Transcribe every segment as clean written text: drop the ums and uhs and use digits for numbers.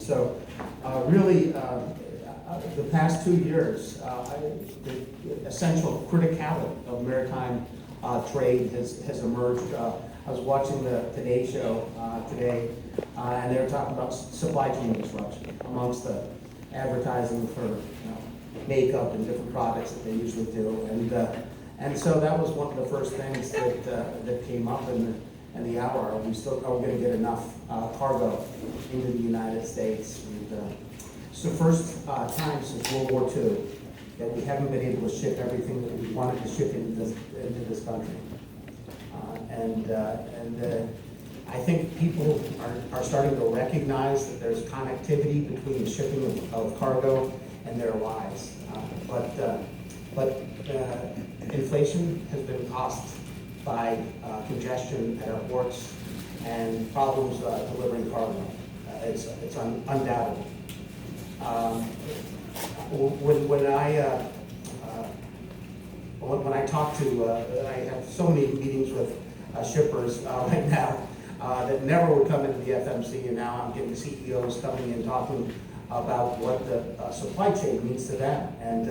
So really, the past 2 years, the essential criticality of maritime trade has emerged. I was watching the Today Show today, and they were talking about supply chain disruption amongst the advertising for makeup and different products that they usually do, and so that was one of the first things that came up in the hour. Are we going to get enough cargo into the United States? And, it's the first time since World War II that we haven't been able to ship everything that we wanted to ship into this country. I think people are starting to recognize that there's connectivity between the shipping of cargo and their lives. But inflation has been caused by congestion at our ports and problems delivering cargo. It's undoubtable. When I talk to, I have so many meetings with shippers right now that never would come into the FMC, and now I'm getting CEOs coming in talking about what the supply chain means to them. And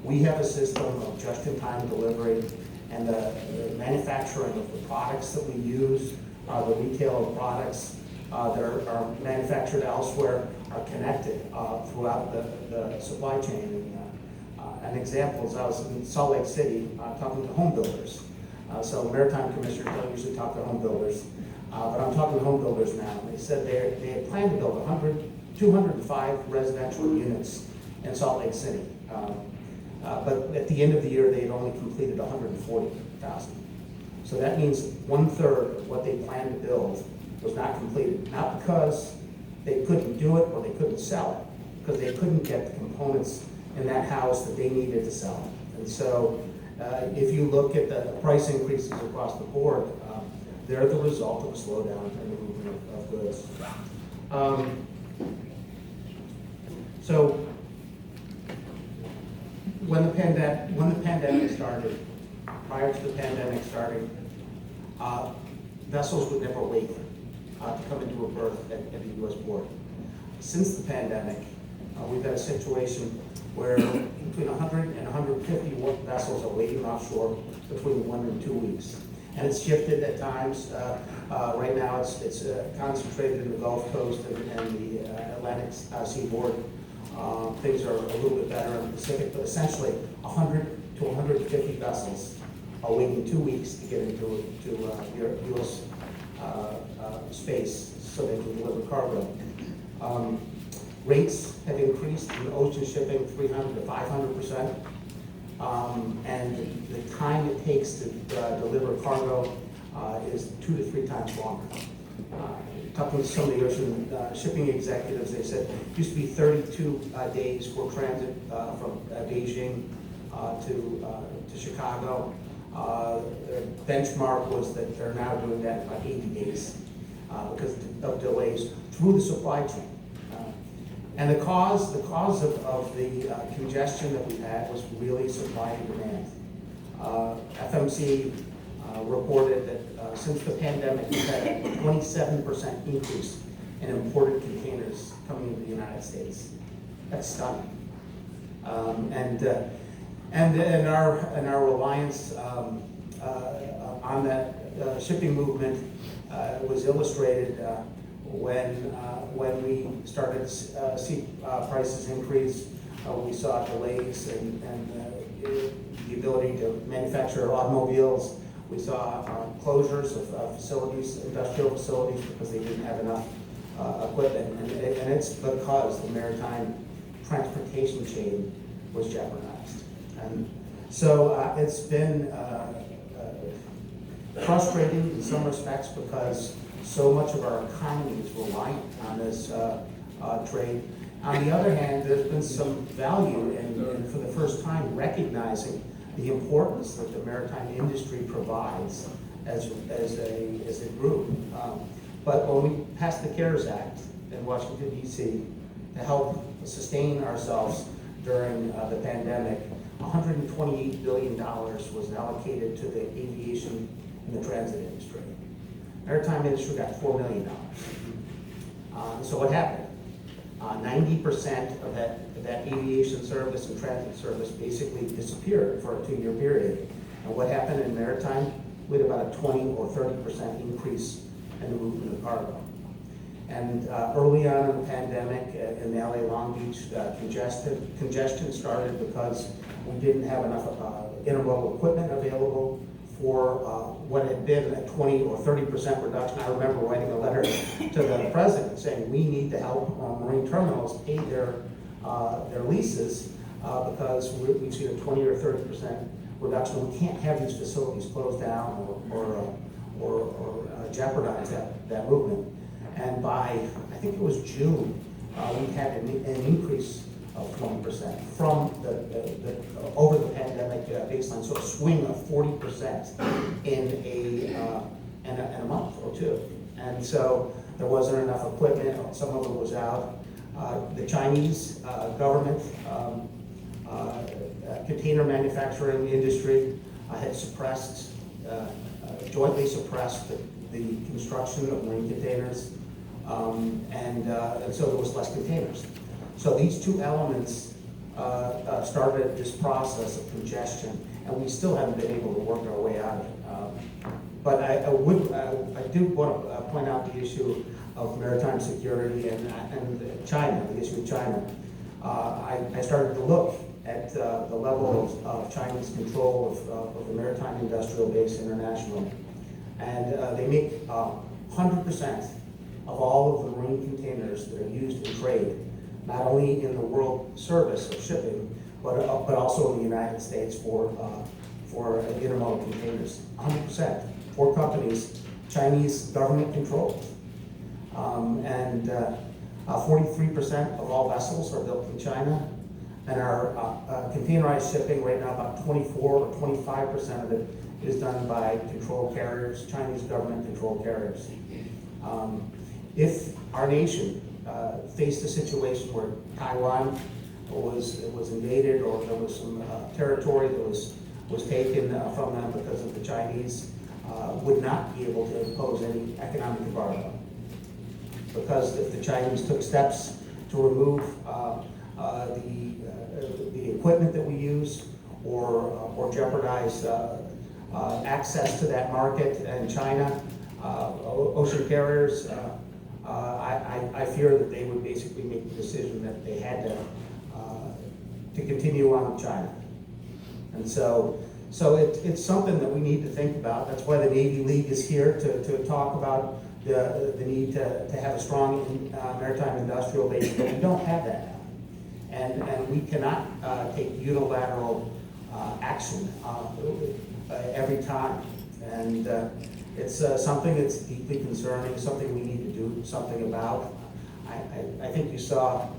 we have a system of just-in-time delivery, and the manufacturing of the products that we use, the retail of products that are manufactured elsewhere are connected throughout the supply chain. An example is I was in Salt Lake City talking to home builders. So maritime commissioners don't usually talk to home builders, but I'm talking to home builders now. They said they had planned to build 205 residential units in Salt Lake City. But at the end of the year, they had only completed 140,000. So that means 1/3 of what they planned to build was not completed. Not because they couldn't do it or they couldn't sell it, because they couldn't get the components in that house that they needed to sell it. And so if you look at the price increases across the board, they're the result of a slowdown in the movement of goods. So when the pandemic started, prior to the pandemic starting, vessels would never wait to come into a berth at the U.S. port. Since the pandemic, we've had a situation where between 100 and 150 vessels are waiting offshore between 1 and 2 weeks. And it's shifted at times. Right now it's concentrated in the Gulf Coast and the Atlantic seaboard. Things are a little bit better in the Pacific, but essentially 100 to 150 vessels are waiting 2 weeks to get into U.S. Space so they can deliver cargo. Rates have increased in ocean shipping 300 to 500%, and the time it takes to deliver cargo is 2 to 3 times longer. Talking to some of the ocean shipping executives, they said it used to be 32 days for transit from Beijing to Chicago. Their benchmark was that they're now doing that in about 80 days because of delays through the supply chain. And the cause of the congestion that we had was really supply and demand. FMC reported that since the pandemic, we've had a 27% increase in imported containers coming into the United States. That's stunning. And our reliance on that shipping movement was illustrated when we started to see prices increase. We saw delays and the ability to manufacture automobiles. We saw closures of facilities, industrial facilities, because they didn't have enough equipment. And it's because the maritime transportation chain was jeopardized. And so it's been frustrating in some respects because so much of our economy is reliant on this trade. On the other hand, there's been some value in for the first time, recognizing the importance that the maritime industry provides as a group. But when we passed the CARES Act in Washington, D.C. to help sustain ourselves during the pandemic, $128 billion was allocated to the aviation and the transit industry. Maritime industry got $4 million. So what happened? 90% of that aviation service and transit service basically disappeared for a 2-year period. And what happened in Maritime? We had about a 20 or 30% increase in the movement of cargo. And early on in the pandemic, in the LA Long Beach, congestion started because we didn't have enough intermodal equipment available for what had been a 20 or 30% reduction. I remember writing a letter to the president saying we need to help marine terminals pay their leases because we've seen a 20 or 30% reduction. We can't have these facilities closed down or jeopardize that movement. And by, I think it was June, we had an increase of 20% from the over the pandemic baseline, so a swing of 40% in a month or two. And so there wasn't enough equipment, some of it was out. The Chinese government container manufacturing industry had suppressed, jointly suppressed the construction of marine containers, and so there was less containers. So these two elements started this process of congestion, and we still haven't been able to work our way out of it. But I do want to point out the issue of maritime security and China, the issue of China. I started to look at the level of Chinese control of the maritime industrial base internationally. And they make 100% of all of the marine containers that are used in trade, not only in the world service of shipping, but also in the United States for intermodal containers. 100%. 4 companies, Chinese government controlled. And 43% of all vessels are built in China. And our containerized shipping right now, about 24 or 25% of it is done by controlled carriers, Chinese government controlled carriers. If our nation faced a situation where Taiwan was invaded or there was some territory that was taken from them because of the Chinese, would not be able to impose any economic embargo. Because if the Chinese took steps to remove the equipment that we use or jeopardize access to that market in China, ocean carriers, I fear that they would basically make the decision that they had to continue on with China. And so it's something that we need to think about. That's why the Navy League is here to talk about the need to have a strong maritime industrial base, but we don't have that now. And we cannot take unilateral action every time. And it's something that's deeply concerning, something we need to do something about. I think you saw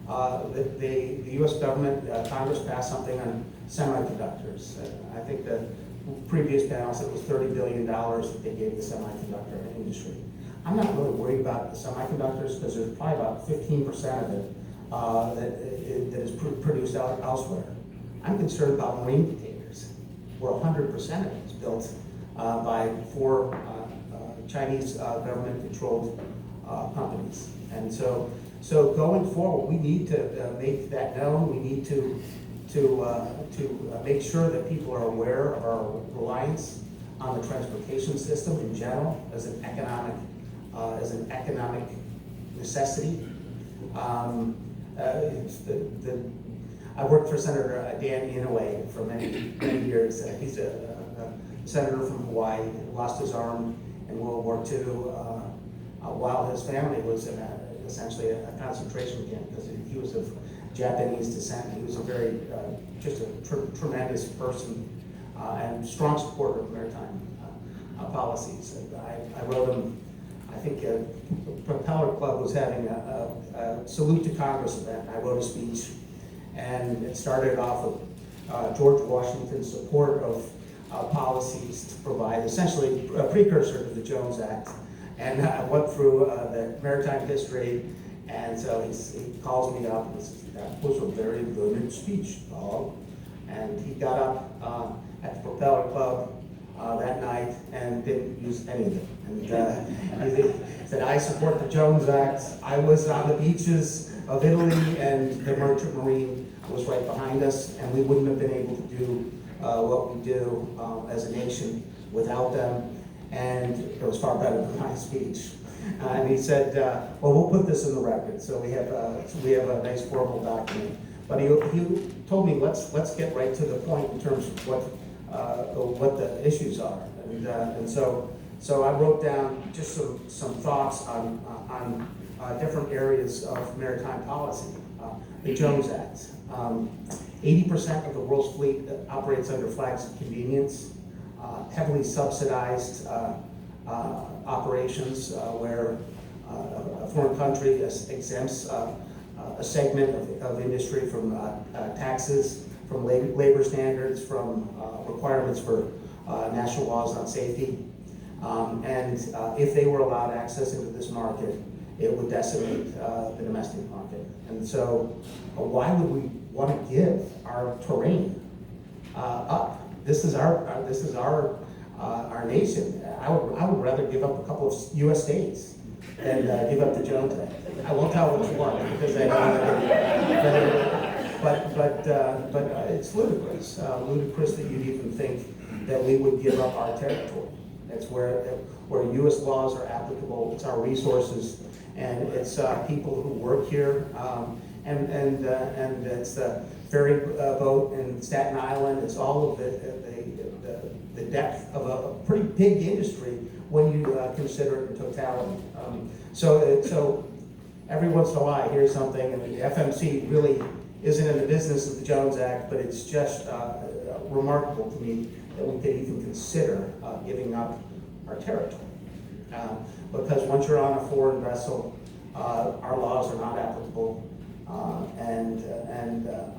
the U.S. government, Congress passed something on semiconductors. I think the previous panel said it was $30 billion that they gave the semiconductor industry. I'm not really worried about the semiconductors because there's probably about 15% of it that is produced elsewhere. I'm concerned about marine containers, where 100% of it is built by 4 Chinese government-controlled companies. And so going forward, we need to make that known. We need to make sure that people are aware of our reliance on the transportation system in general as an economic necessity. I worked for Senator Dan Inouye for many years. He's a senator from Hawaii, lost his arm in World War II while his family was in essentially a concentration camp because he was of Japanese descent. He was a very, just a tremendous person and strong supporter of maritime policies. And I wrote him, I think the Propeller Club was having a salute to Congress event. I wrote a speech, and it started off with George Washington's support of policies to provide essentially a precursor to the Jones Act. And I went through the maritime history, and so he calls me up and says, "That was a very learned speech, Bob." And he got up at the Propeller Club that night and didn't use any of it. And he said, I support the Jones Act. I was on the beaches of Italy, and the Merchant Marine was right behind us, and we wouldn't have been able to do what we do as a nation without them. And it was far better than my speech. And he said, well, we'll put this in the record. So we have a nice formal document. But he told me, let's get right to the point in terms of what the issues are. And so I wrote down just some thoughts on different areas of maritime policy. The Jones Act. 80% of the world's fleet operates under flags of convenience. Heavily subsidized operations where a foreign country exempts a segment of industry from taxes, from labor standards, from requirements for national laws on safety. And if they were allowed access into this market, it would decimate the domestic market. And so why would we want to give our terrain up? This is our nation. I would rather give up a couple of U.S. states than give up the Jones Act. I won't tell which one because I don't. But it's ludicrous. Ludicrous that you'd even think that we would give up our territory. It's where U.S. laws are applicable. It's our resources, and it's people who work here, and it's the ferry boat in Staten Island. It's all of the depth of a pretty big industry when you consider it in totality. So every once in a while I hear something, and the FMC really isn't in the business of the Jones Act, but it's just remarkable to me that we could even consider giving up our territory. Because once you're on a foreign vessel, our laws are not applicable, and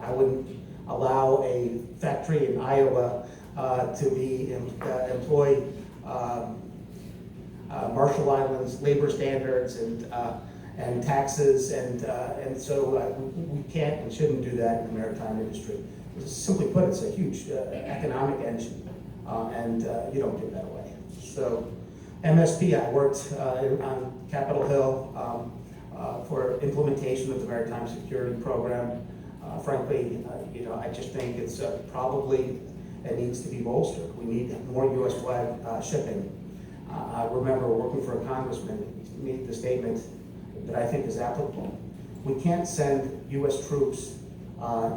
I wouldn't allow a factory in Iowa to be employ Marshall Islands labor standards and taxes, and so we can't and shouldn't do that in the maritime industry. Simply put, it's a huge economic engine, and you don't give that away. So MSP, I worked on Capitol Hill for implementation of the Maritime Security Program. Frankly, I just think it's probably it needs to be bolstered. We need more U.S. flag shipping. I remember working for a congressman. He made the statement that I think is applicable. We can't send U.S. troops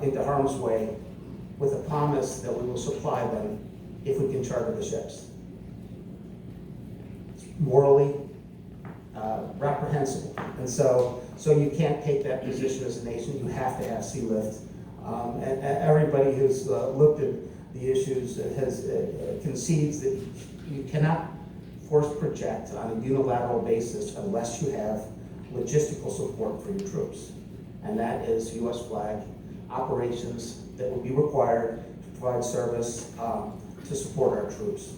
into harm's way with a promise that we will supply them if we can charter the ships. It's morally reprehensible. And so you can't take that position as a nation. You have to have sea lift. And everybody who's looked at the issues concedes that you cannot force project on a unilateral basis unless you have logistical support for your troops. And that is U.S. flag operations that will be required to provide service to support our troops.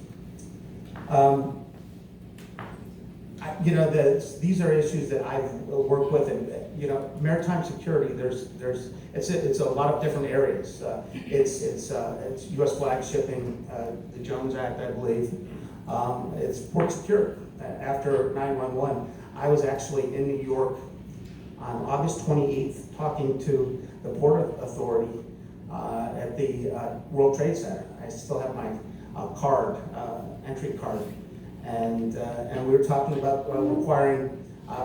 These are issues that I've worked with, and maritime security. It's a lot of different areas. It's U.S. flag shipping, the Jones Act, I believe. It's port security. After 9/11, I was actually in New York on August 28th talking to the Port Authority at the World Trade Center. I still have my entry card. And we were talking about requiring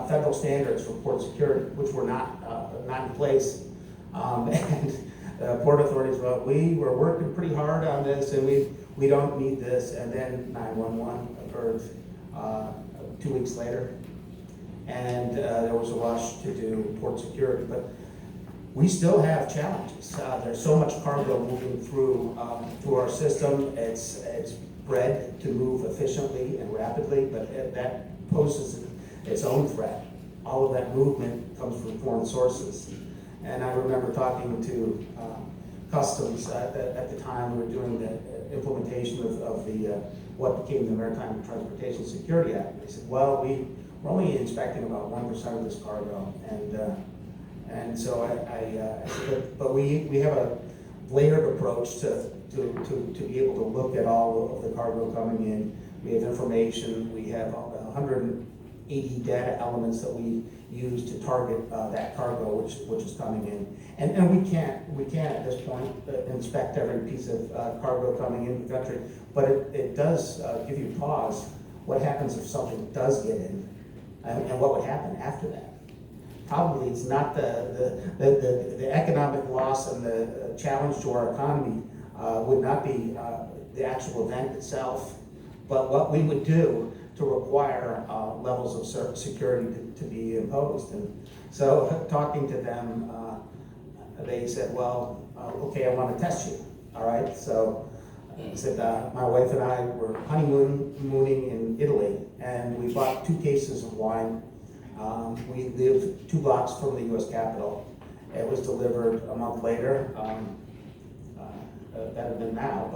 federal standards for port security, which were not in place. And port authorities were, we were working pretty hard on this, and we don't need this. And then 9/11 occurred 2 weeks later, and there was a rush to do port security. But we still have challenges. There's so much cargo moving through our system. It's bred to move efficiently and rapidly, but that poses its own threat. All of that movement comes from foreign sources. And I remember talking to Customs at the time we were doing the implementation of the what became the Maritime Transportation Security Act. They said, well, we're only inspecting about 1% of this cargo, and so I said, but we have layered approach to be able to look at all of the cargo coming in. We have information, we have 180 data elements that we use to target that cargo which is coming in. And we can't at this point inspect every piece of cargo coming in the country, but it does give you pause. What happens if something does get in, and what would happen after that? Probably it's not the economic loss and the challenge to our economy would not be the actual event itself, but what we would do to require levels of security to be imposed. And so talking to them, they said, well, okay, I want to test you, all right? So I said, my wife and I were honeymooning in Italy, and we bought 2 cases of wine. We live 2 blocks from the U.S. Capitol. It was delivered a month later. That had been now,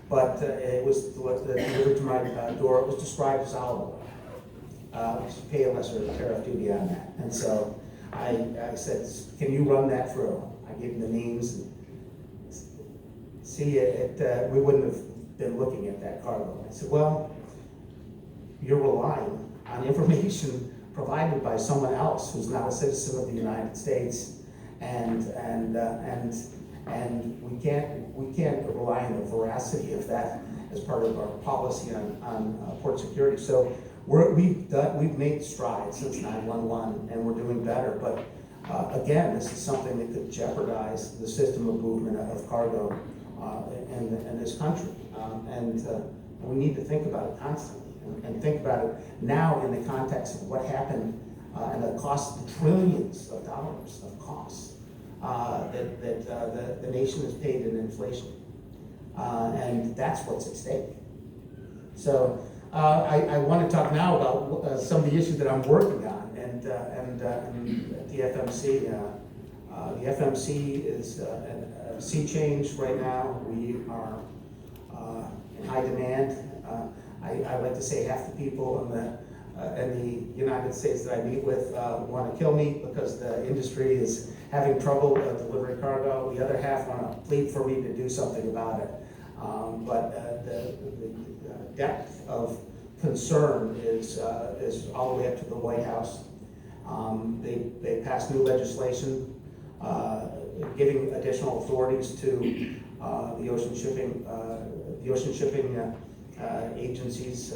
but it was delivered to my door. It was described as olive oil. Pay a lesser tariff duty on that. And so I said, can you run that through? I gave him the names. And see, we wouldn't have been looking at that cargo. I said, well, you're relying on information provided by someone else who's not a citizen of the United States, and we can't rely on the veracity of that as part of our policy on port security. So we've made strides since 9/11, and we're doing better. But again, this is something that could jeopardize the system of movement of cargo in this country, and we need to think about it constantly. And think about it now in the context of what happened and the cost of trillions of dollars of costs that the nation has paid in inflation. And that's what's at stake. So I want to talk now about some of the issues that I'm working on. And at the FMC, the FMC is a sea change right now. We are in high demand. I like to say half the people in the United States that I meet with want to kill me because the industry is having trouble delivering cargo. The other half want to plead for me to do something about it. But the depth of concern is all the way up to the White House. They passed new legislation giving additional authorities to the ocean shipping agencies,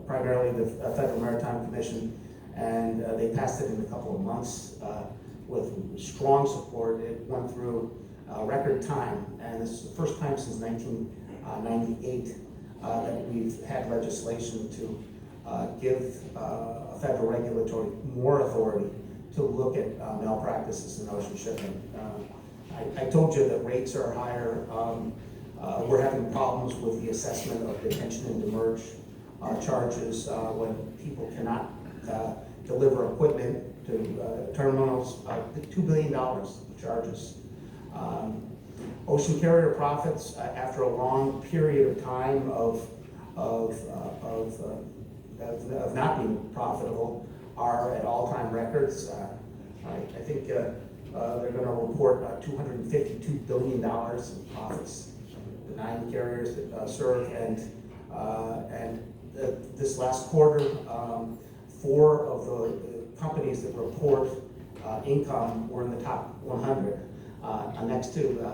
primarily the Federal Maritime Commission, and they passed it in a couple of months with strong support. It went through record time, and this is the first time since 1998 that we've had legislation to give a federal regulatory more authority to look at malpractices in ocean shipping. I told you that rates are higher. We're having problems with the assessment of detention and demurrage charges when people cannot deliver equipment to terminals. $2 billion charges. Ocean carrier profits after a long period of time of not being profitable are at all-time records. I think they're going to report $252 billion in profits. The 9 carriers that serve, and this last quarter, 4 of the companies that report income were in the top 100, next to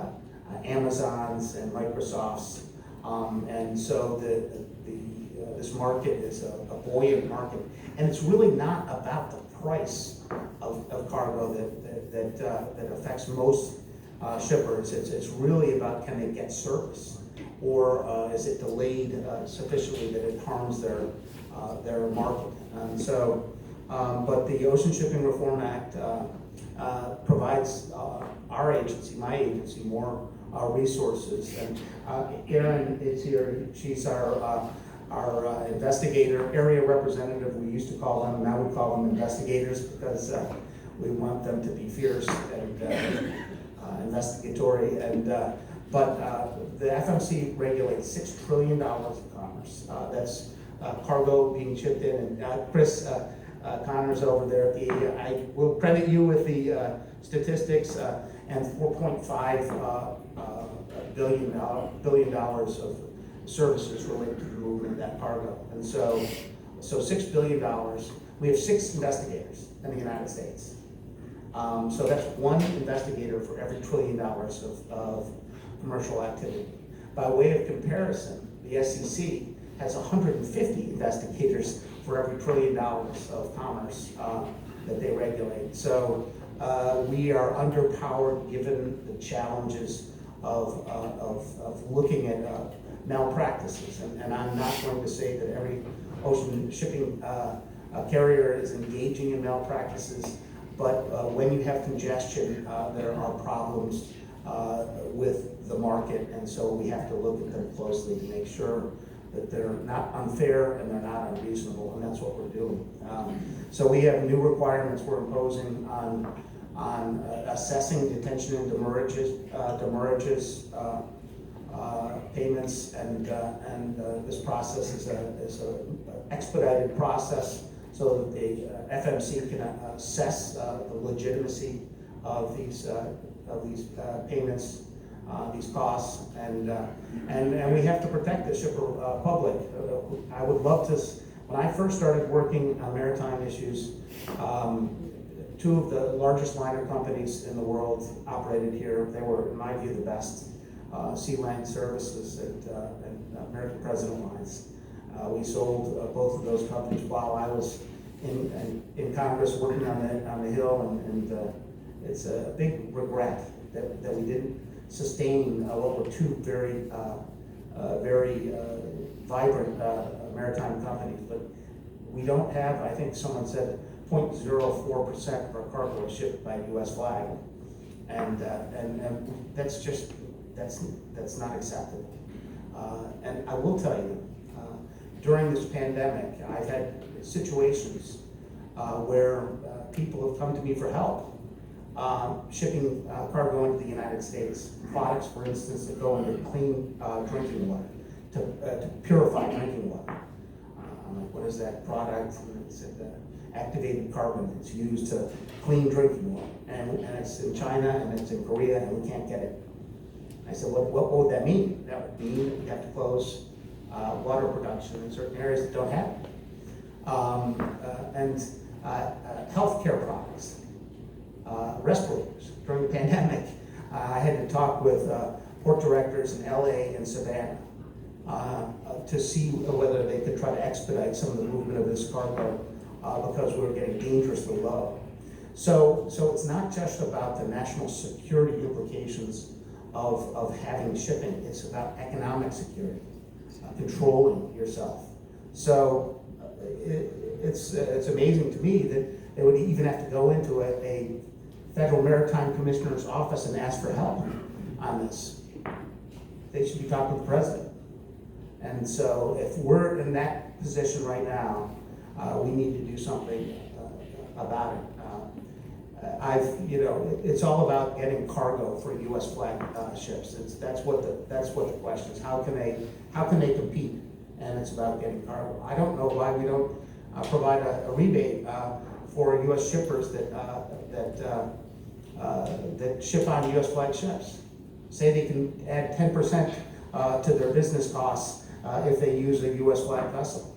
Amazon's and Microsoft's, and so this market is a buoyant market, and it's really not about the price of cargo that affects most shippers. It's really about, can they get service, or is it delayed sufficiently that it harms their market? And so, but the Ocean Shipping Reform Act provides our agency, my agency, more resources. And Erin is here. She's our investigator, area representative. We used to call them, now we call them investigators, because we want them to be fierce and investigatory. And but the FMC regulates $6 trillion of commerce. That's cargo being shipped in. And Chris, Connor's over there. I will credit you with the statistics, and $4.5 billion of services related to the movement of that cargo. And so $6 billion. We have 6 investigators in the United States. So that's 1 investigator for every $1 trillion of commercial activity. By way of comparison, the SEC has 150 investigators for every $1 trillion of commerce that they regulate. So we are underpowered given the challenges of looking at malpractices. And I'm not going to say that every ocean shipping carrier is engaging in malpractices, but when you have congestion, there are problems with the market, and so we have to look at them closely to make sure that they're not unfair and they're not unreasonable, and that's what we're doing. So we have new requirements we're imposing on assessing detention and demurrages, payments, and this process is an expedited process so that the FMC can assess the legitimacy of these payments, these costs, and we have to protect the shipper public. I would love to. When I first started working on maritime issues, 2 of the largest liner companies in the world operated here. They were, in my view, the best. Sea Land Services and American President Lines. We sold both of those companies while I was in Congress working on the Hill, and it's a big regret that we didn't sustain what were 2 very vibrant maritime companies. But we don't have, I think someone said, 0.04% of our cargo is shipped by U.S. flag, and that's not acceptable. And I will tell you, during this pandemic, I've had situations where people have come to me for help shipping cargo into the United States. Products, for instance, that go into clean drinking water, to purify drinking water. I'm like, what is that product? And it's activated carbon. It's used to clean drinking water. And it's in China and it's in Korea, and we can't get it. I said, what would that mean? That would mean that we have to close water production in certain areas that don't have it. Healthcare products, respirators. During the pandemic, I had to talk with port directors in LA and Savannah to see whether they could try to expedite some of the movement of this cargo because we were getting dangerously low. So it's not just about the national security implications of having shipping. It's about economic security, controlling yourself. So it's amazing to me that they would even have to go into a Federal Maritime Commissioner's office and ask for help on this. They should be talking to the president. And so if we're in that position right now, we need to do something about it. It's all about getting cargo for U.S. flag ships. That's what the question is. How can they compete? And it's about getting cargo. I don't know why we don't provide a rebate for U.S. shippers that ship on U.S. flag ships. Say they can add 10% to their business costs if they use a U.S. flag vessel.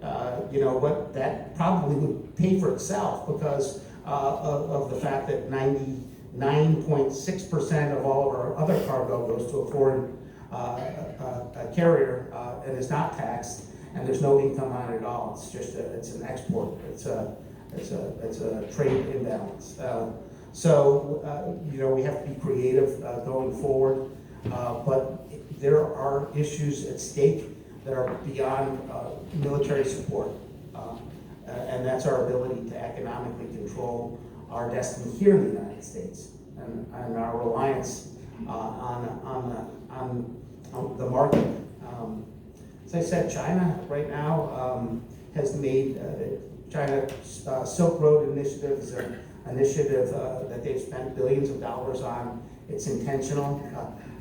That probably would pay for itself because of the fact that 99.6% of all of our other cargo goes to a foreign carrier and is not taxed, and there's no income on it at all. It's just it's an export. It's a trade imbalance. We have to be creative going forward, but there are issues at stake that are beyond military support. And that's our ability to economically control our destiny here in the United States, and our reliance on the market. As I said, China right now has made China Silk Road Initiative is an initiative that they've spent billions of dollars on. It's intentional.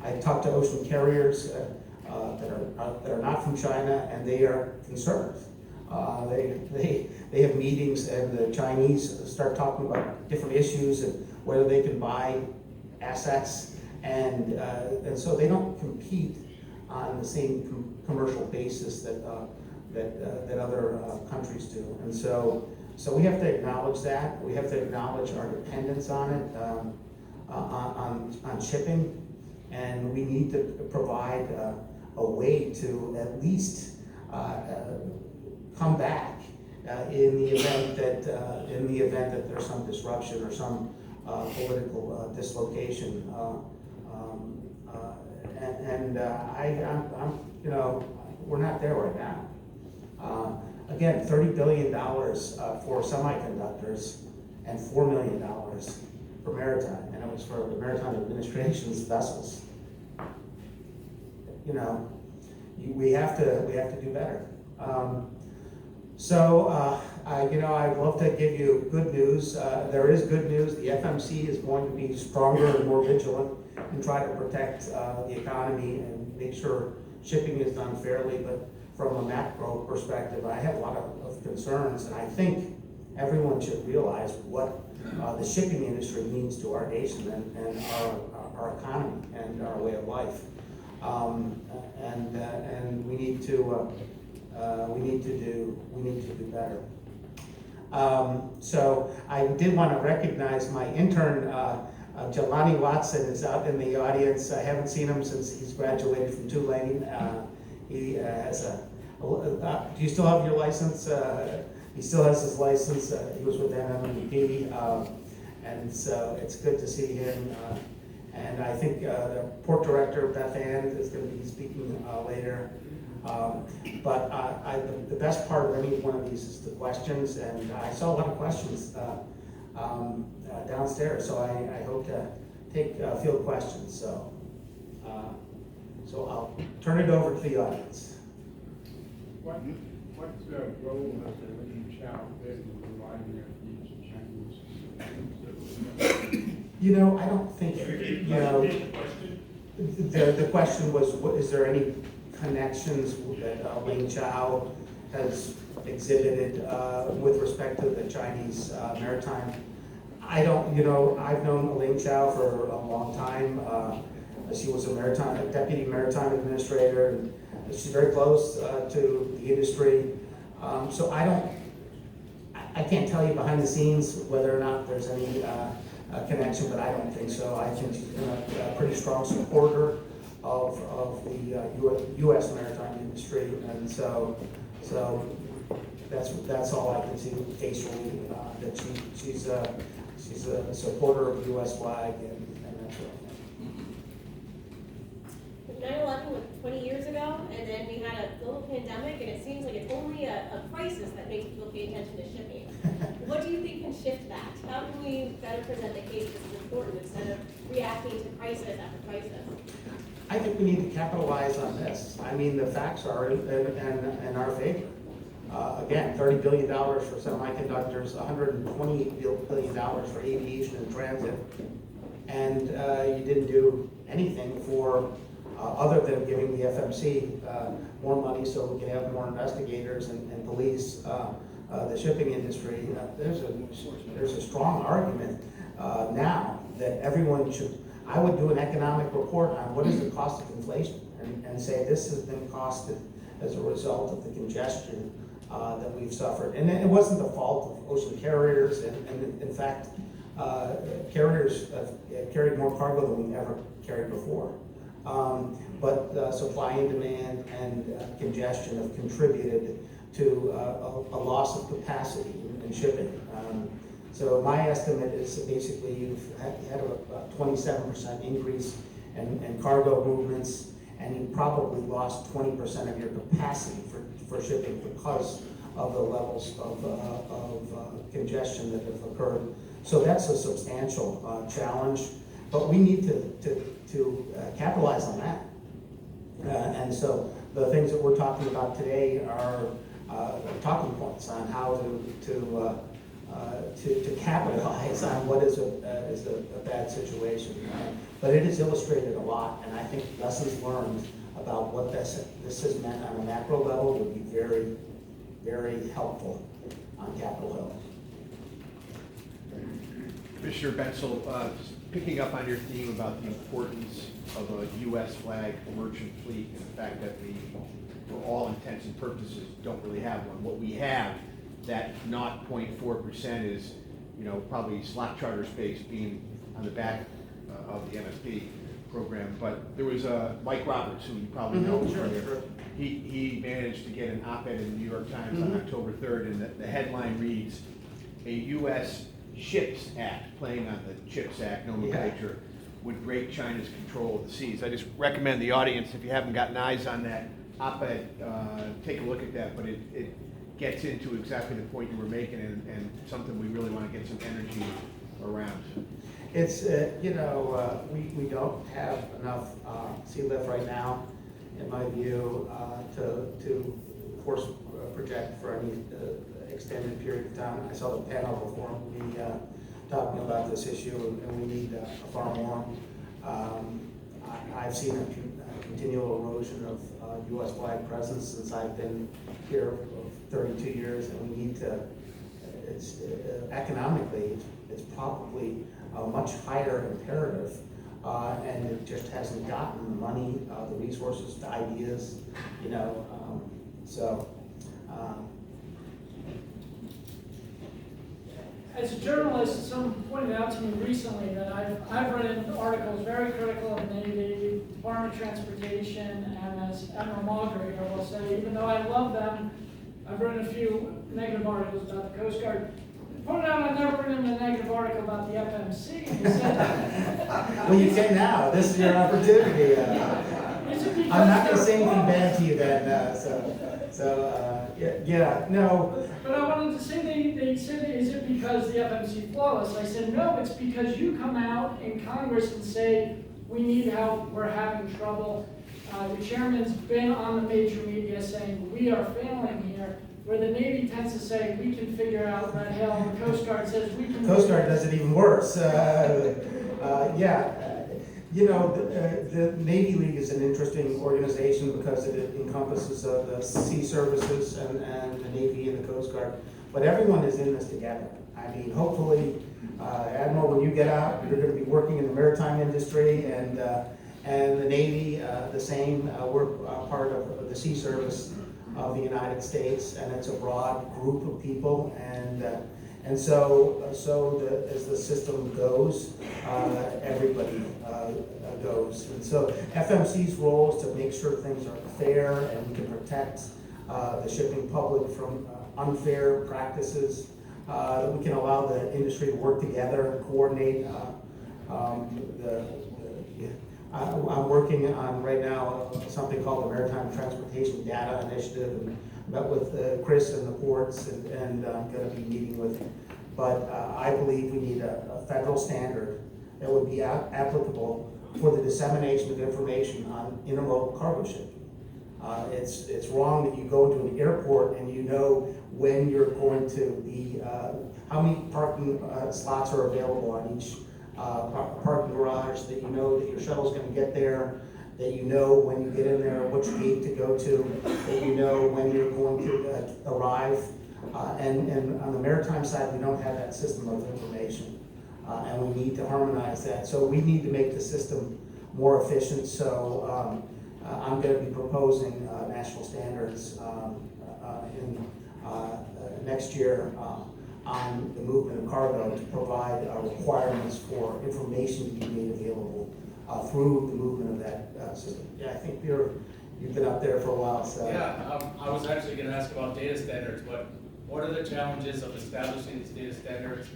I talked to ocean carriers that are not from China, and they are concerned They have meetings, and the Chinese start talking about different issues and whether they can buy assets, and so they don't compete on the same commercial basis that other countries do. And so we have to acknowledge that. We have to acknowledge our dependence on it, on shipping, and we need to provide a way to at least come back in the event that there's some disruption or some political dislocation. I'm we're not there right now. Again, $30 billion for semiconductors and $4 million for maritime, and it was for the Maritime Administration's vessels. We have to do better. I'd love to give you good news. There is good news. The FMC is going to be stronger and more vigilant and try to protect the economy and make sure shipping is done fairly. But from a macro perspective, I have a lot of concerns, and I think everyone should realize what the shipping industry means to our nation and our economy and our way of life. And we need to do better. So I did want to recognize my intern, Jelani Watson, is out in the audience. I haven't seen him since he's graduated from Tulane. He has do you still have your license? He still has his license. He was with NMP, and so it's good to see him. And I think the port director, Beth Ann, is going to be speaking later. But the best part of any one of these is the questions, and I saw a lot of questions downstairs, so I hope to take field questions. So I'll turn it over to the audience. What role has the leading child played in providing these Chinese? I don't think, the question was, is there any connections that Ling Chao has exhibited with respect to the Chinese maritime? I don't, I've known Ling Chao for a long time. She was a deputy maritime administrator, and she's very close to the industry. So I can't tell you behind the scenes whether or not there's any connection, but I don't think so. I think she's been a pretty strong supporter of the U.S. maritime industry, and so that's all I can see facially. That she's a supporter of the U.S. flag and that sort of thing. 9/11 was 20 years ago, and then we had a global pandemic, and it seems like it's only a crisis that makes people pay attention to shipping. What do you think can shift that? How can we better present the case this is important instead of reacting to crisis after crisis? I think we need to capitalize on this. I mean, the facts are in our favor. Again, $30 billion for semiconductors, $128 billion for aviation and transit, and you didn't do anything for other than giving the FMC more money so we can have more investigators and police the shipping industry. There's a strong argument now that everyone should. I would do an economic report on what is the cost of inflation and say this has been costed as a result of the congestion that we've suffered. And it wasn't the fault of ocean carriers, and in fact, carriers have carried more cargo than we ever carried before. But supply and demand and congestion have contributed to a loss of capacity in shipping. So my estimate is that basically you've had a 27% increase in cargo movements, and you probably lost 20% of your capacity for shipping because of the levels of congestion that have occurred. So that's a substantial challenge, but we need to capitalize on that. And so the things that we're talking about today are talking points on how to capitalize on what is a bad situation. But it is illustrated a lot, and I think lessons learned about what this has meant on a macro level would be very, very helpful on Capitol Hill. Commissioner Bentzal, picking up on your theme about the importance of a U.S. flag merchant fleet and the fact that we, for all intents and purposes, don't really have one. What we have, that 0.4% is, probably slot charter space being on the back of the MSP program. But there was Mike Roberts, who you probably know. Sure, sure. He managed to get an op-ed in the New York Times on October 3rd, and the headline reads, "A U.S. Ships Act," playing on the CHIPS Act nomenclature, would break China's control of the seas. I just recommend the audience, if you haven't gotten eyes on that op-ed, take a look at that, but it gets into exactly the point you were making, and something we really want to get some energy around. It's, we don't have enough sea lift right now, in my view, to force project for any extended period of time. I saw the panel before me talking about this issue, and we need far more. I've seen a continual erosion of U.S. flag presence since I've been here for 32 years, and we need to, it's economically, it's probably a much higher imperative, and it just hasn't gotten the money, the resources, the ideas, As a journalist, someone pointed out to me recently that I've written articles very critical of the Navy, Department of Transportation, and as Admiral Mulgrew, I will say, even though I love them, I've written a few negative articles about the Coast Guard. He pointed out I've never written a negative article about the FMC, and he said, well, you can now. This is your opportunity. I'm not going to say anything bad to you then. No. But I wanted to say, they said, is it because the FMC flawless? I said, no, it's because you come out in Congress and say, we need help, we're having trouble. The chairman's been on the major media saying, we are failing here, where the Navy tends to say, we can figure out Red Hill, and the Coast Guard says, we can. Coast Guard does it even worse. The Navy League is an interesting organization because it encompasses the sea services and the Navy and the Coast Guard. But everyone is in this together. I mean, hopefully, Admiral, when you get out, you're going to be working in the maritime industry, and the Navy, the same. We're part of the sea service of the United States, and it's a broad group of people, and so as the system goes, everybody goes. And so FMC's role is to make sure things are fair and we can protect the shipping public from unfair practices, that we can allow the industry to work together and coordinate. I'm working on right now something called the Maritime Transportation Data Initiative, and met with Chris and the ports, and I'm going to be meeting with him. But I believe we need a federal standard that would be applicable for the dissemination of information on intermodal cargo shipping. It's wrong that you go into an airport and you know when you're going to be, how many parking slots are available on each parking garage, that you know that your shuttle's going to get there, that you know when you get in there which gate to go to, that you know when you're going to arrive. And on the maritime side, we don't have that system of information, and we need to harmonize that. So we need to make the system more efficient. So I'm going to be proposing national standards in next year on the movement of cargo, to provide requirements for information to be made available through the movement of that system. Yeah, I think you've been up there for a while, so. Yeah, I was actually going to ask about data standards, but what are the challenges of establishing these data standards?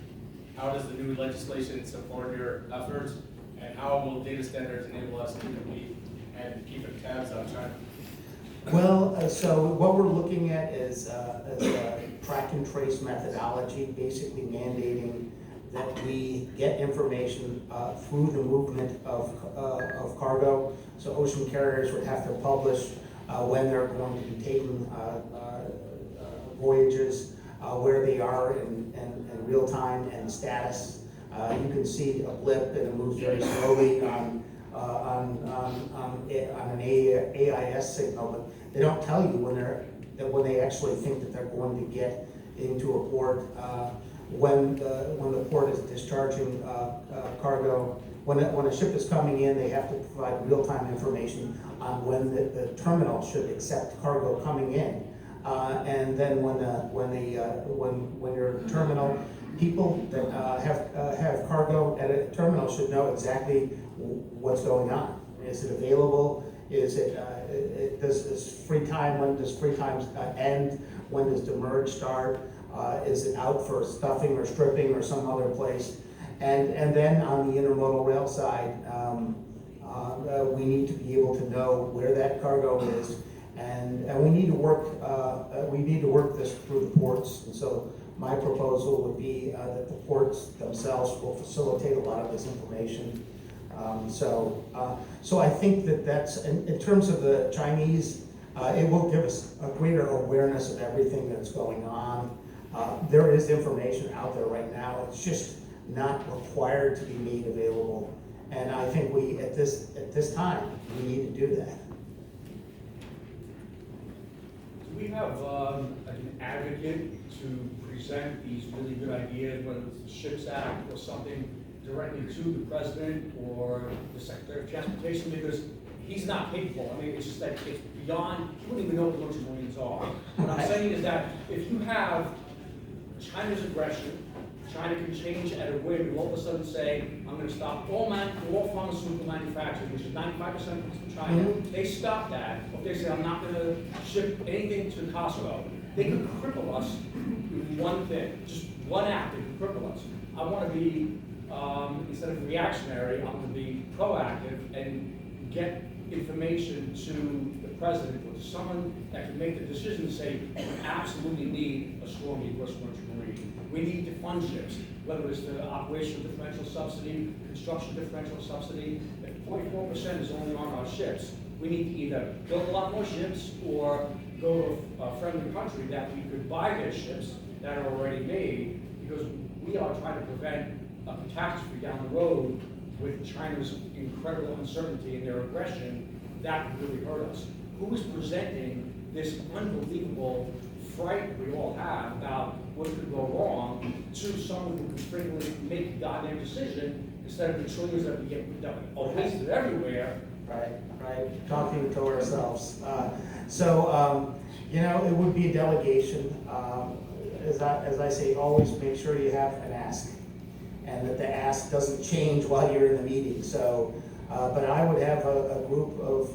How does the new legislation support your efforts? And how will data standards enable us to compete and keep tabs on China? Well, so what we're looking at is a track and trace methodology, basically mandating that we get information through the movement of cargo. So ocean carriers would have to publish when they're going to be taking voyages, where they are in real time and status. You can see a blip and it moves very slowly on an AIS signal, but they don't tell you when when they actually think that they're going to get into a port. When the port is discharging cargo, when a ship is coming in, they have to provide real-time information on when the terminal should accept cargo coming in. And then when your terminal, people that have cargo at a terminal should know exactly what's going on. Is it available? Is it, does free time, when does free time end? When does demurrage start? Is it out for stuffing or stripping or some other place? And then on the intermodal rail side, we need to be able to know where that cargo is, and we need to work this through the ports. And so my proposal would be that the ports themselves will facilitate a lot of this information. So I think that's, in terms of the Chinese, it will give us a greater awareness of everything that's going on. There is information out there right now. It's just not required to be made available. And I think we, at this time, we need to do that. Do we have an advocate to present these really good ideas, whether it's the SHIPS Act or something, directly to the president or the Secretary of Transportation? Because he's not capable. I mean, it's just that it's beyond, he wouldn't even know what the millions are. What I'm saying is that if you have China's aggression, China can change at a whim and all of a sudden say, I'm going to stop all pharmaceutical manufacturing, which is 95% from China. Mm-hmm. They stop that. If they say, I'm not going to ship anything to Costco, they can cripple us with one thing, just one act, they can cripple us. I want to be, instead of reactionary, I'm going to be proactive and get information to the president or to someone that can make the decision to say, we absolutely need a strong U.S. commercial marine. We need to fund ships, whether it's the operational differential subsidy, construction differential subsidy. If 44% is only on our ships, we need to either build a lot more ships or go to a friendly country that we could buy their ships that are already made, because we are trying to prevent a catastrophe down the road with China's incredible uncertainty and their aggression. That could really hurt us. Who is presenting this unbelievable fright we all have about what could go wrong to someone who can frequently make a goddamn decision instead of the trillions that we get wasted everywhere? Right, talking to ourselves. It would be a delegation. As I say, always make sure you have an ask, and that the ask doesn't change while you're in the meeting. So, but I would have a group of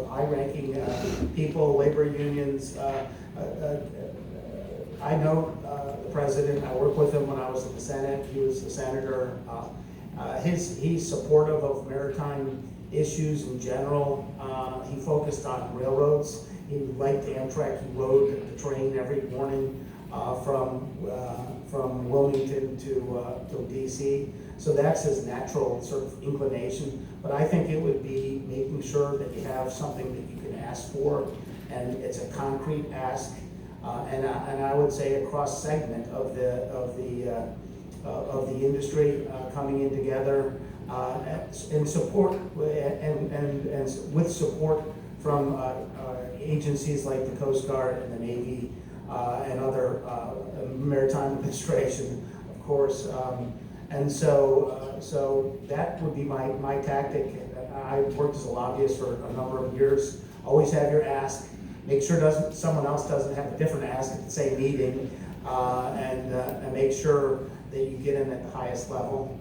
high-ranking people, labor unions. I know the president. I worked with him when I was in the Senate. He was a senator. He's supportive of maritime issues in general. He focused on railroads. He liked Amtrak. He rode the train every morning from Wilmington to DC. So that's his natural sort of inclination. But I think it would be making sure that you have something that you can ask for, and it's a concrete ask. And I would say a cross segment of the industry coming in together in support and with support from agencies like the Coast Guard and the Navy and other Maritime Administration, of course. And so that would be my tactic. I worked as a lobbyist for a number of years. Always have your ask. Make sure someone else doesn't have a different ask at the same meeting, and make sure that you get in at the highest level.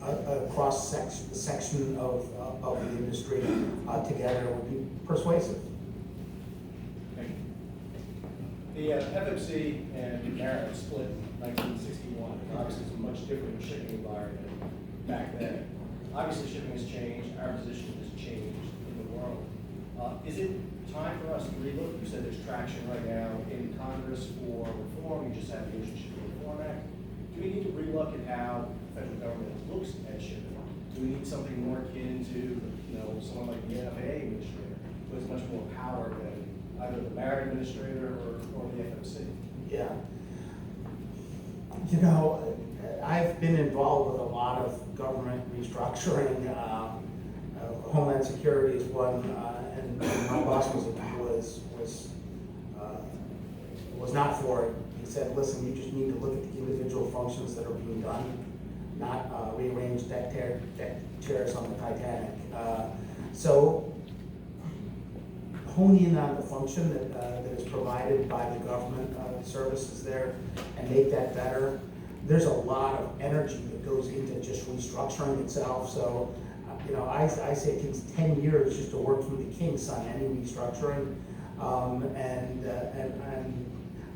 A cross section of the industry together would be persuasive. The FMC and Maritime split in 1961. Obviously, it's a much different shipping environment back then. Obviously, shipping has changed. Our position has changed in the world. Is it time for us to relook? You said there's traction right now in Congress for reform. You just had the Ocean Shipping Reform Act. Do we need to relook at how the federal government looks at shipping? Do we need something more akin to, someone like the NFA administrator, who has much more power than either the Maritime administrator or the FMC? Yeah. I've been involved with a lot of government restructuring Homeland Security is one, and my boss was not for it. He said, listen, you just need to look at the individual functions that are being done, not rearrange deck chairs on the Titanic. So hone in on the function that is provided by the government services there and make that better. There's a lot of energy that goes into just restructuring itself. So, you know, I say it takes 10 years just to work through the kinks on any restructuring. And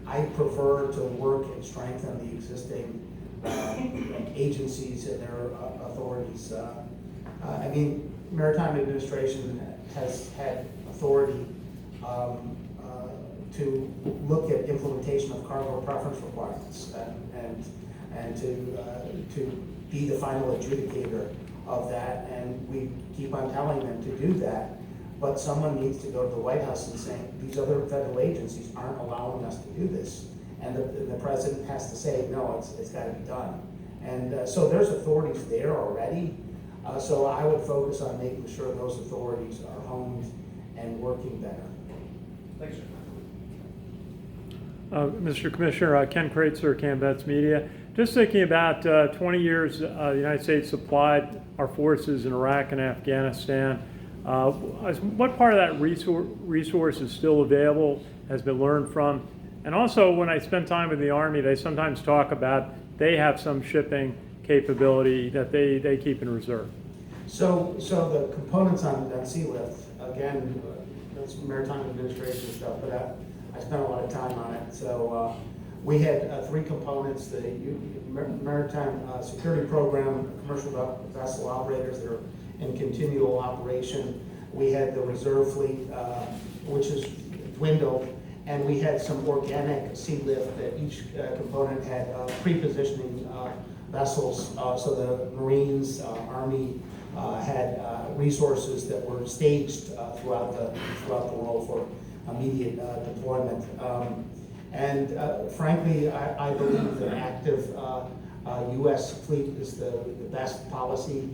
I prefer to work and strengthen the existing agencies and their authorities. I mean, Maritime Administration has had authority to look at implementation of cargo preference requirements and to be the final adjudicator of that. And we keep on telling them to do that. But someone needs to go to the White House and say, these other federal agencies aren't allowing us to do this. And the president has to say, no, it's got to be done. And so there's authorities there already. So I would focus on making sure those authorities are honed and working better. Thanks, sir. Mr. Commissioner, Ken Kraetzer, CaMMVets Media. Just thinking about 20 years the United States supplied our forces in Iraq and Afghanistan. What part of that resource is still available, has been learned from? And also, when I spend time in the Army, they sometimes talk about they have some shipping capability that they keep in reserve. So the components on that sea lift, again, that's Maritime Administration stuff, but I spent a lot of time on it. So we had 3 components: the Maritime Security Program, commercial vessel operators that are in continual operation. We had the reserve fleet, which is dwindled, and we had some organic sea lift that each component had pre-positioning vessels. So the Marines, Army had resources that were staged throughout the world for immediate deployment. Frankly, I believe an active U.S. fleet is the best policy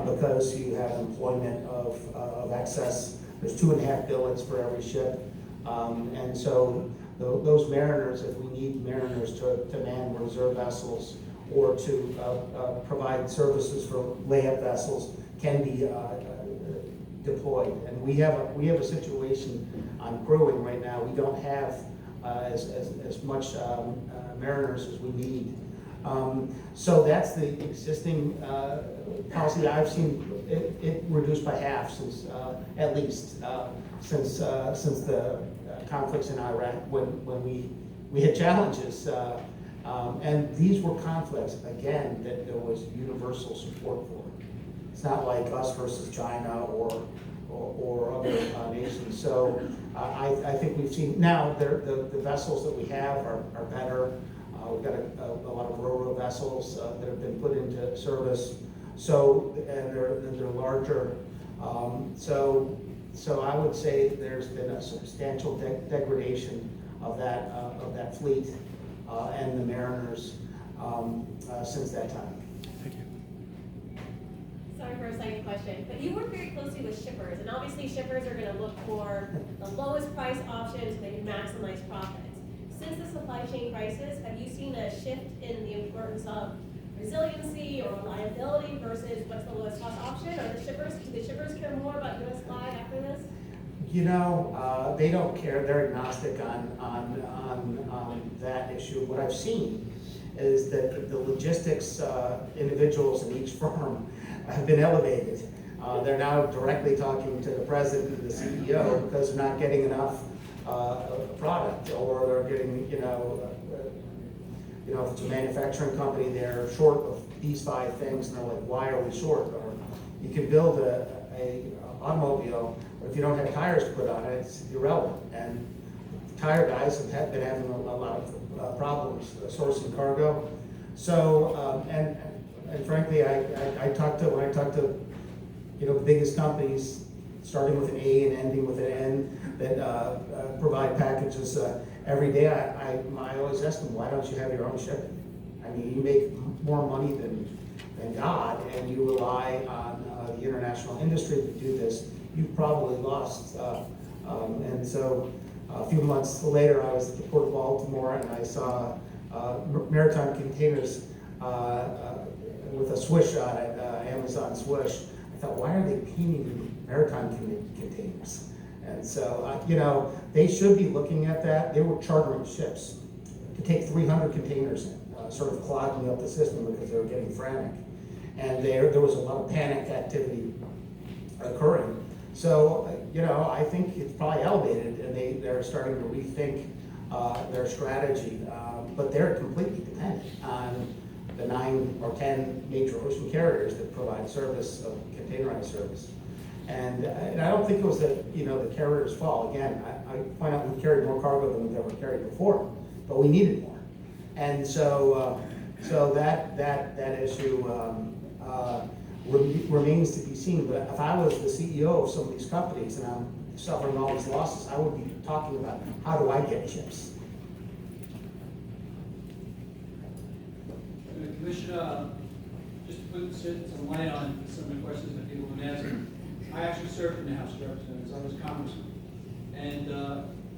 because you have employment of excess. There's 2.5 billets for every ship. And so those mariners, if we need mariners to man reserve vessels or to provide services for layup vessels, can be deployed. And we have a situation on crewing right now. We don't have as much mariners as we need. So that's the existing policy. I've seen it reduced by half since, at least, since the conflicts in Iraq when we had challenges. And these were conflicts, again, that there was universal support for. It's not like us versus China or other nations. So I think we've seen, now the vessels that we have are better. We've got a lot of ro-ro vessels that have been put into service. So, and they're larger. So I would say there's been a substantial degradation of that fleet and the mariners since that time. Thank you. Sorry for a second question, but you work very closely with shippers, and obviously shippers are gonna look for the lowest price options so they can maximize profits. Since the supply chain crisis, have you seen a shift in the importance of resiliency or reliability versus what's the lowest cost option? Or do the shippers care more about US flag after this? You know, they don't care. They're agnostic on that issue. What I've seen is that the logistics individuals in each firm have been elevated. They're now directly talking to the president and the CEO because they're not getting enough product, or they're getting, you know, if it's a manufacturing company, they're short of these 5 things, and they're like, why are we short? Or you can build a automobile, but if you don't have tires to put on it, it's irrelevant. And tire guys have been having a lot of problems sourcing cargo. So, and frankly, when I talk to, you know, the biggest companies, starting with an A and ending with an N, that provide packages every day, I always ask them, why don't you have your own shipping? I mean, you make more money than than God, and you rely on the international industry to do this, you've probably lost. And so a few months later, I was at the Port of Baltimore, and I saw Maritime containers with a swoosh on it, Amazon swoosh. I thought, why are they painting Maritime containers? And so, you know, they should be looking at that. They were chartering ships to take 300 containers in, sort of clogging up the system because they were getting frantic. And there was a lot of panic activity occurring. So, you know, I think it's probably elevated, and they're starting to rethink their strategy. But they're completely dependent on the 9 or 10 major ocean carriers that provide service, containerized service. And I don't think it was the carrier's fault. Again, I point out we carried more cargo than we've ever carried before, but we needed more. And so that issue remains to be seen. But if I was the CEO of some of these companies and I'm suffering all these losses, I would be talking about how do I get chips. Commissioner, just to put some light on some of the questions that people have been asking, I actually served in the House of Representatives. I was congressman. And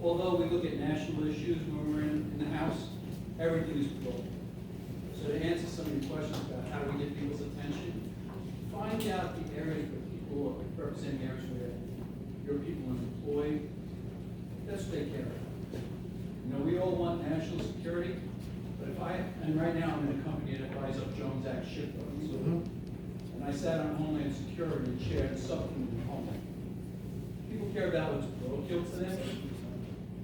although we look at national issues when we're in the House, everything is global. So to answer some of your questions about how do we get people's attention, find out the areas where people are representing areas where your people are employed. That's what they care about. You know, we all want national security. But and right now I'm in a company that buys up Jones Act shipbuildings. And I sat on Homeland Security and chaired the subcommittee on Homeland. People care about what's parochial to them,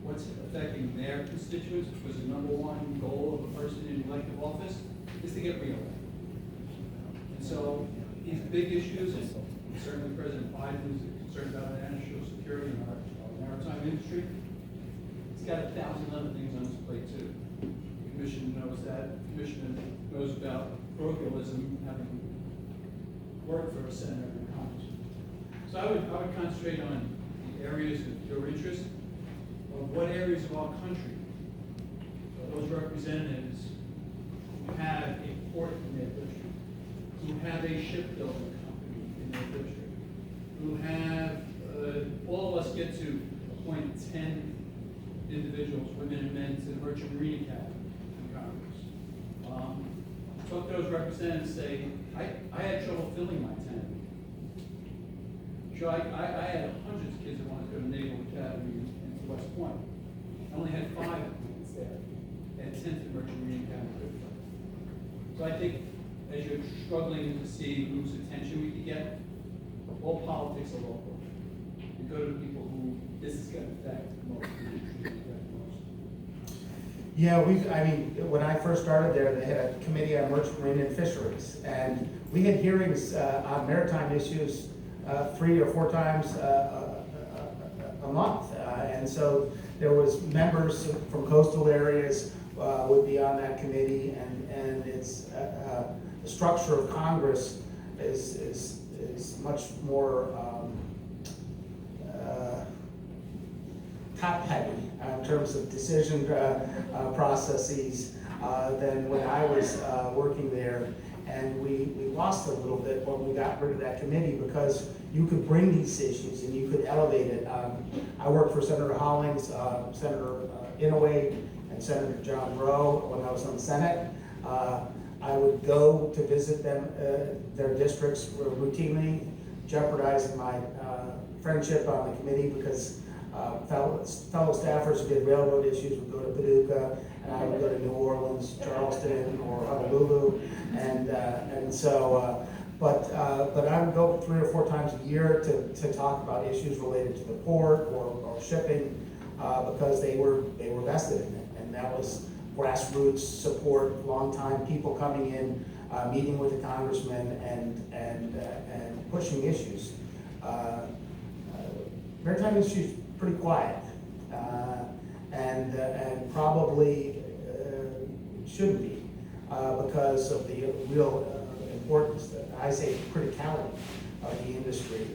what's affecting their constituents, because the number one goal of a person in elective office is to get reelected. And so these big issues, and certainly President Biden is concerned about national security in our maritime industry. He's got 1,000 other things on his plate too. The Commission knows that. The Commission knows about parochialism, having worked for a senator in Congress. So I would concentrate on the areas of your interest, of what areas of our country those representatives who have a port in their district, who have a shipbuilding company in their district, who have, all of us get to appoint 10 individuals, women and men, to the Merchant Marine Academy in Congress. Talk to those representatives, say, I had trouble filling my 10. Sure, I had hundreds of kids that wanted to go to Naval Academy in West Point. I only had 5 appointments there, and 10 to the Merchant Marine Academy. So I think as you're struggling to see whose attention we can get, all politics are local. You go to people who this is going to affect the most. Yeah, when I first started there, they had a committee on merchant marine and fisheries, and we had hearings on maritime issues 3 or 4 times a month, and so there was members from coastal areas would be on that committee, and it's the structure of Congress is much more top-heavy in terms of decision processes than when I was working there. And we lost a little bit when we got rid of that committee, because you could bring these issues and you could elevate it. I worked for Senator Hollings, Senator Inouye, and Senator John Rowe when I was on the Senate. I would go to visit them, their districts routinely, jeopardizing my friendship on the committee, because fellow staffers who did railroad issues would go to Paducah, and I would go to New Orleans, Charleston, or Honolulu, and so. But I would go 3 or 4 times a year to talk about issues related to the port or shipping, because they were vested in it, and that was grassroots support, long-time people coming in, meeting with the congressman and pushing issues. Maritime industry is pretty quiet, and probably shouldn't be, because of the real importance, I say criticality of the industry,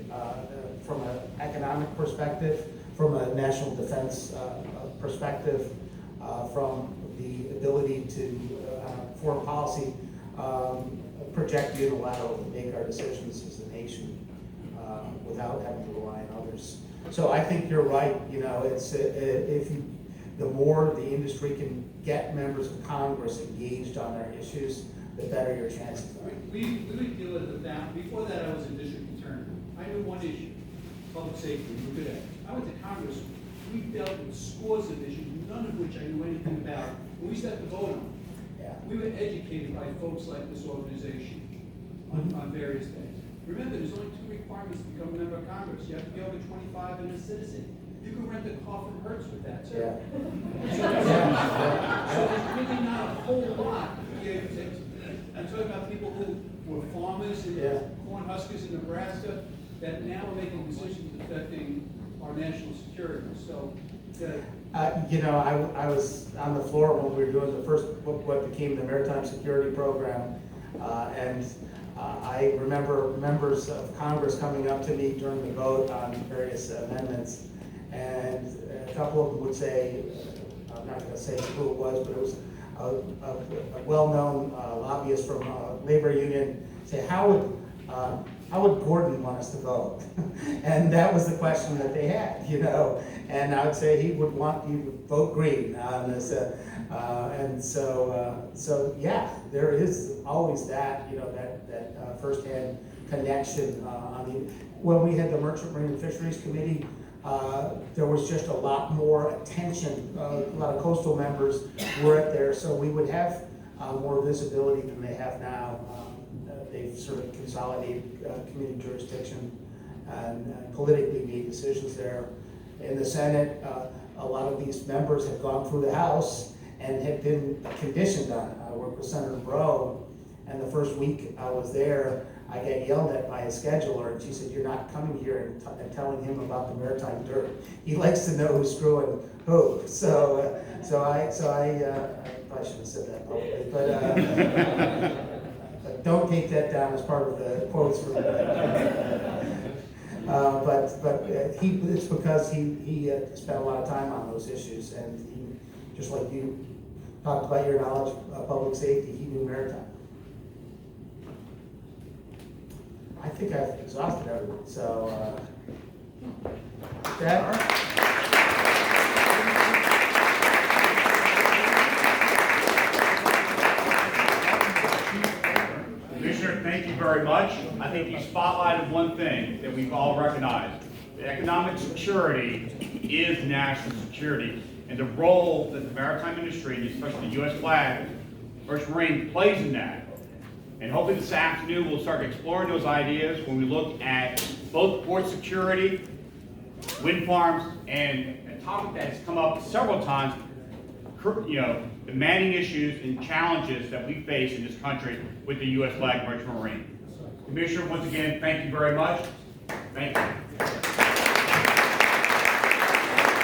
from an economic perspective, from a national defense perspective, from the ability to foreign policy project unilaterally, make our decisions as a nation without having to rely on others. So I think you're right. You know, it's the more the industry can get members of Congress engaged on their issues, the better your chances are. We would deal with that. Before that, I was a district attorney. I knew one issue, public safety, we were good at it. I went to Congress, we dealt with scores of issues, none of which I knew anything about. We used to have to vote on. Yeah. We were educated by folks like this organization on various things. Remember, there's only 2 requirements to become a member of Congress. You have to be over 25 and a citizen. You can rent a car from Hertz with that, too. Yeah. So there's really not a whole lot. I'm talking about people who were farmers and corn huskers in Nebraska that now are making decisions affecting our national security. So, you know, I was on the floor when we were doing the first book, what became the Maritime Security Program, and I remember members of Congress coming up to me during the vote on various amendments, and a couple of them would say, I'm not going to say who it was, but it was a well-known lobbyist from a labor union, say, how would Gordon want us to vote? And that was the question that they had, you know. And I would say he would want you to vote green on this. And so yeah, there is always that, you know, that firsthand connection. When we had the Merchant Marine and Fisheries Committee, there was just a lot more attention. A lot of coastal members were at there, so we would have more visibility than they have now. They've sort of consolidated community jurisdiction and politically made decisions there. In the Senate, a lot of these members have gone through the House and have been conditioned on it. I worked with Senator Breaux, and the first week I was there, I got yelled at by a scheduler, and she said, "You're not coming here and telling him about the maritime dirt. He likes to know who's screwing who." So I probably shouldn't have said that publicly, but don't take that down as part of the quotes from. It's because he spent a lot of time on those issues, and he, just like you talked about your knowledge of public safety, he knew maritime. I think I've exhausted everyone, so that. Commissioner, thank you very much. I think you spotlighted one thing that we've all recognized. Economic security is national security, and the role that the maritime industry, and especially the U.S. flag, Merchant Marine, plays in that. And hopefully this afternoon we'll start exploring those ideas when we look at both port security, wind farms, and a topic that's come up several times, you know, the manning issues and challenges that we face in this country with the U.S. flag Merchant Marine. Commissioner, once again, thank you very much. Thank you.